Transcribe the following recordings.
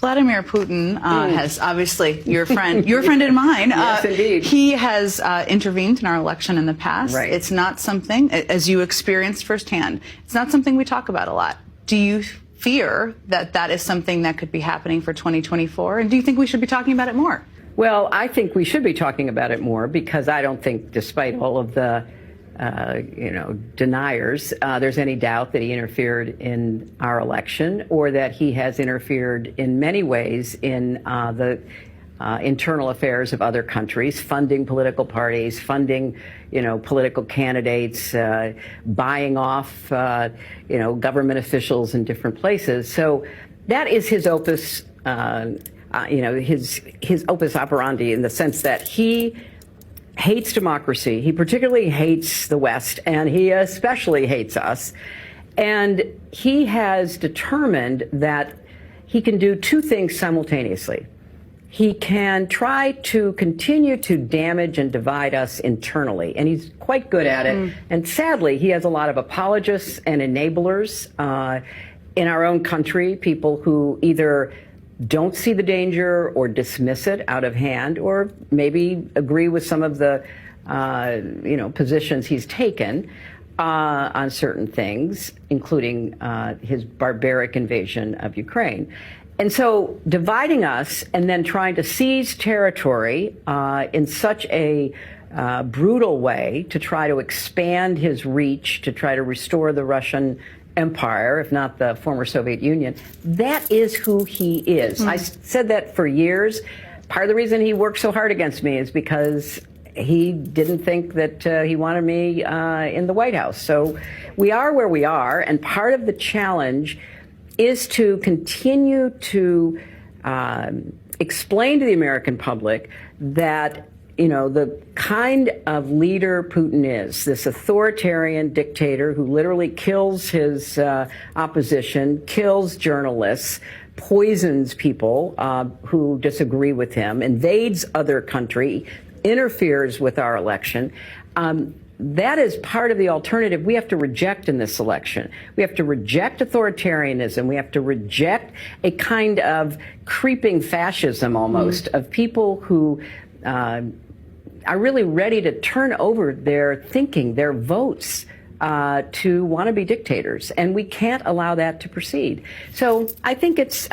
Vladimir Putin has obviously your friend and mine. Yes, indeed. He has intervened in our election in the past. Right. It's not something, as you experienced firsthand, it's not something we talk about a lot. Do you fear that that is something that could be happening for 2024? And do you think we should be talking about it more? Well, I think we should be talking about it more because I don't think, despite all of the deniers, there's any doubt that he interfered in our election or that he has interfered in many ways in the internal affairs of other countries, funding political parties, funding, political candidates, buying off, government officials in different places. So that is his opus, his opus operandi, in the sense that he hates democracy. He particularly hates the West, and he especially hates us. And he has determined that he can do two things simultaneously. He can try to continue to damage and divide us internally, and he's quite good at it. And sadly, he has a lot of apologists and enablers in our own country, people who either don't see the danger or dismiss it out of hand, or maybe agree with some of the positions he's taken on certain things, including his barbaric invasion of Ukraine. And so dividing us and then trying to seize territory in such a brutal way to try to expand his reach, to try to restore the Russian Empire, if not the former Soviet Union, that is who he is. I said that for years. Part of the reason he worked so hard against me is because he didn't think that he wanted me in the White House. So we are where we are, and part of the challenge is to continue to explain to the American public that the kind of leader Putin is, this authoritarian dictator who literally kills his opposition, kills journalists, poisons people who disagree with him, invades other country, interferes with our election. That is part of the alternative we have to reject in this election. We have to reject authoritarianism. We have to reject a kind of creeping fascism almost of people who are really ready to turn over their thinking, their votes, to wannabe dictators, and we can't allow that to proceed. So I think it's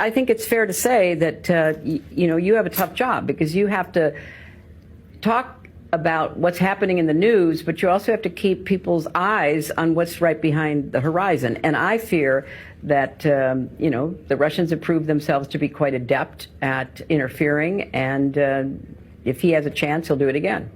fair to say that you have a tough job, because you have to talk about what's happening in the news, but you also have to keep people's eyes on what's right behind the horizon. And I fear that the Russians have proved themselves to be quite adept at interfering, and if he has a chance, he'll do it again.